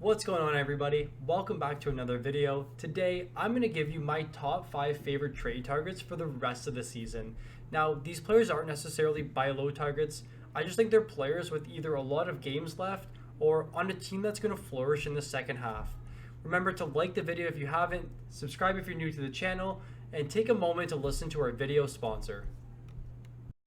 What's going on, everybody? Welcome back to another video. Today I'm going to give you my top 5 favorite trade targets for the rest of the season. Now, these players aren't necessarily buy low targets. I just think they're players with either a lot of games left or on a team that's going to flourish in the second half. Remember to like the video if you haven't, subscribe if you're new to the channel, and take a moment to listen to our video sponsor.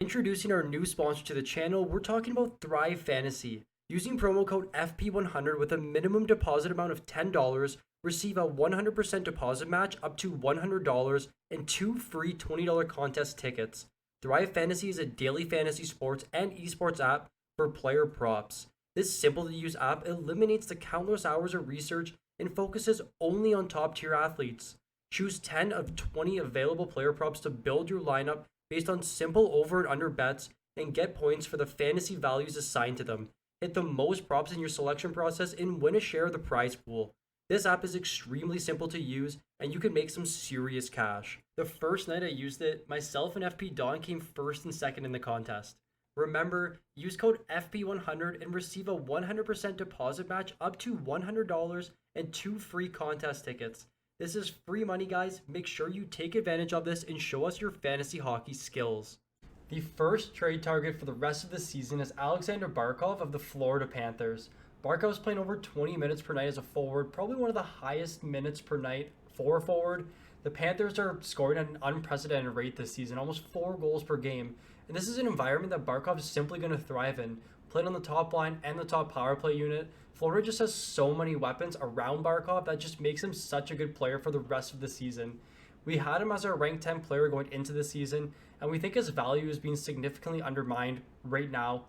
Introducing our new sponsor to the channel, we're talking about Thrive Fantasy. Using promo code FP100 with a minimum deposit amount of $10, receive a 100% deposit match up to $100 and 2 free $20 contest tickets. Thrive Fantasy is a daily fantasy sports and esports app for player props. This simple-to-use app eliminates the countless hours of research and focuses only on top-tier athletes. Choose 10 of 20 available player props to build your lineup based on simple over and under bets and get points for the fantasy values assigned to them. Hit the most props in your selection process and win a share of the prize pool. This app is extremely simple to use and you can make some serious cash. The first night I used it, myself and FP Don came first and second in the contest. Remember, use code FP100 and receive a 100% deposit match up to $100 and 2 free contest tickets. This is free money, guys. Make sure you take advantage of this and show us your fantasy hockey skills. The first trade target for the rest of the season is Aleksander Barkov of the Florida Panthers. Barkov is playing over 20 minutes per night as a forward, probably one of the highest minutes per night for a forward. The Panthers are scoring at an unprecedented rate this season, almost 4 goals per game. And this is an environment that Barkov is simply going to thrive in. Playing on the top line and the top power play unit, Florida just has so many weapons around Barkov that just makes him such a good player for the rest of the season. We had him as our ranked 10 player going into the season, and we think his value is being significantly undermined right now.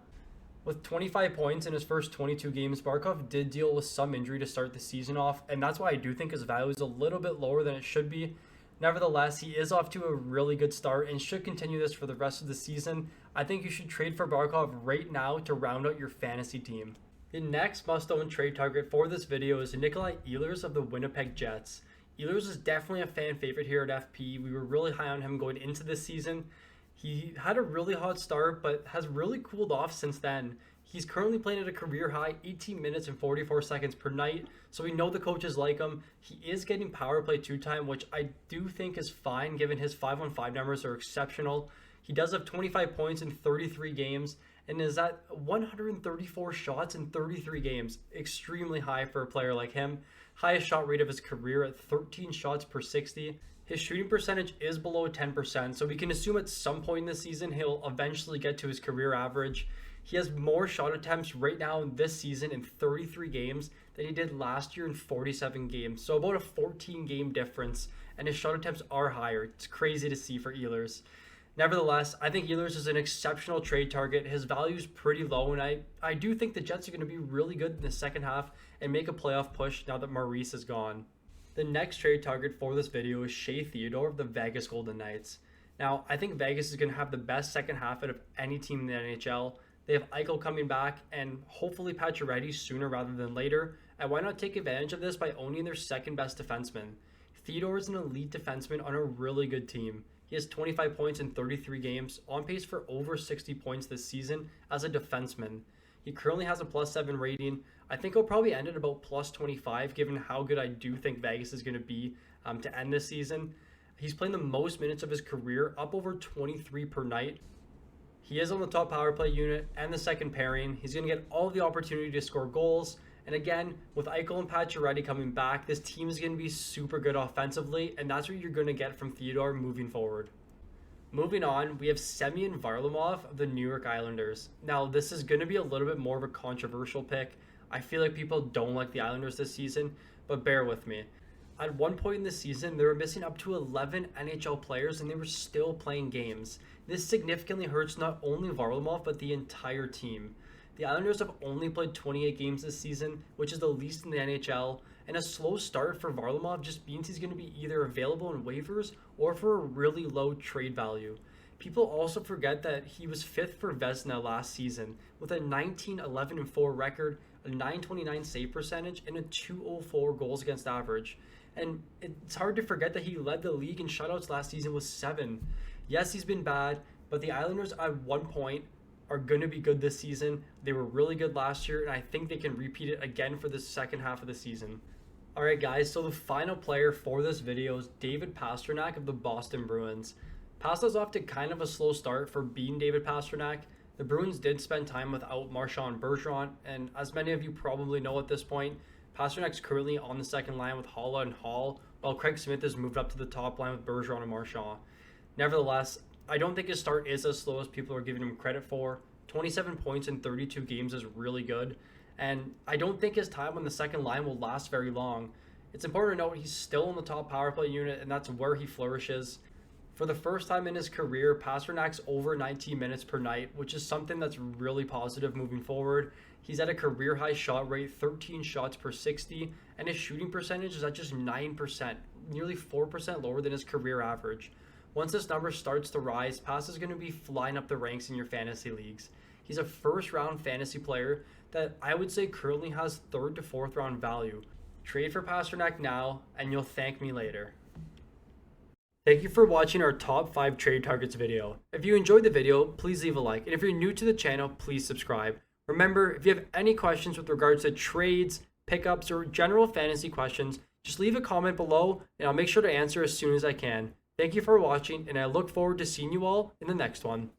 With 25 points in his first 22 games, Barkov did deal with some injury to start the season off, and that's why I do think his value is a little bit lower than it should be. Nevertheless, he is off to a really good start and should continue this for the rest of the season. I think you should trade for Barkov right now to round out your fantasy team. The next must-own trade target for this video is Nikolaj Ehlers of the Winnipeg Jets. Ehlers is definitely a fan favorite here at FP. We were really high on him going into this season. He had a really hot start, but has really cooled off since then. He's currently playing at a career high 18 minutes and 44 seconds per night, so we know the coaches like him. He is getting power play 2 time, which I do think is fine given his 5-on-5 numbers are exceptional. He does have 25 points in 33 games and is at 134 shots in 33 games. Extremely high for a player like him. Highest shot rate of his career at 13 shots per 60. His shooting percentage is below 10%, so we can assume at some point in the season he'll eventually get to his career average. He has more shot attempts right now in this season in 33 games than he did last year in 47 games, so about a 14 game difference, and his shot attempts are higher. It's crazy to see for Ehlers. Nevertheless, I think Ehlers is an exceptional trade target. His value is pretty low, and I do think the Jets are going to be really good in the second half and make a playoff push now that Maurice is gone. The next trade target for this video is Shea Theodore of the Vegas Golden Knights. Now, I think Vegas is going to have the best second half out of any team in the NHL. They have Eichel coming back and hopefully Pacioretty sooner rather than later. And why not take advantage of this by owning their second best defenseman? Theodore is an elite defenseman on a really good team. He has 25 points in 33 games, on pace for over 60 points this season as a defenseman. He currently has a +7 rating. I think he'll probably end at about +25 given how good I do think Vegas is going to be to end this season. He's playing the most minutes of his career, up over 23 per night. He is on the top power play unit and the second pairing. He's going to get all the opportunity to score goals. And again, with Eichel and Pacioretty coming back, this team is going to be super good offensively, and that's what you're going to get from Theodore moving forward. Moving on, we have Semyon Varlamov of the New York Islanders. Now, this is going to be a little bit more of a controversial pick. I feel like people don't like the Islanders this season, but bear with me. At one point in the season, they were missing up to 11 NHL players, and they were still playing games. This significantly hurts not only Varlamov, but the entire team. The Islanders have only played 28 games this season, which is the least in the NHL, and a slow start for Varlamov just means he's going to be either available in waivers or for a really low trade value. People also forget that he was 5th for Vezina last season with a 19-11-4 record, a .929 save percentage, and a .204 goals against average. And it's hard to forget that he led the league in shutouts last season with 7. Yes, he's been bad, but the Islanders at one point are going to be good this season. They were really good last year, and I think they can repeat it again for the second half of the season. All right, guys, so the final player for this video is David Pastrnak of the Boston Bruins. Pasta's off to kind of a slow start for being David Pastrnak. The Bruins did spend time without Marchand Bergeron, and as many of you probably know at this point, Pasternak's currently on the second line with Haula and Hall, while Craig Smith has moved up to the top line with Bergeron and Marchand. Nevertheless, I don't think his start is as slow as people are giving him credit for. 27 points in 32 games is really good, and I don't think his time on the second line will last very long. It's important to note he's still in the top power play unit, and that's where he flourishes. For the first time in his career, Pasternak's over 19 minutes per night, which is something that's really positive moving forward. He's at a career-high shot rate, 13 shots per 60, and his shooting percentage is at just 9%, nearly 4% lower than his career average. Once this number starts to rise, Pasta is going to be flying up the ranks in your fantasy leagues. He's a first-round fantasy player that I would say currently has third to fourth round value. Trade for Pastrnak now, and you'll thank me later. Thank you for watching our top 5 trade targets video. If you enjoyed the video, please leave a like. And if you're new to the channel, please subscribe. Remember, if you have any questions with regards to trades, pickups, or general fantasy questions, just leave a comment below and I'll make sure to answer as soon as I can. Thank you for watching, and I look forward to seeing you all in the next one.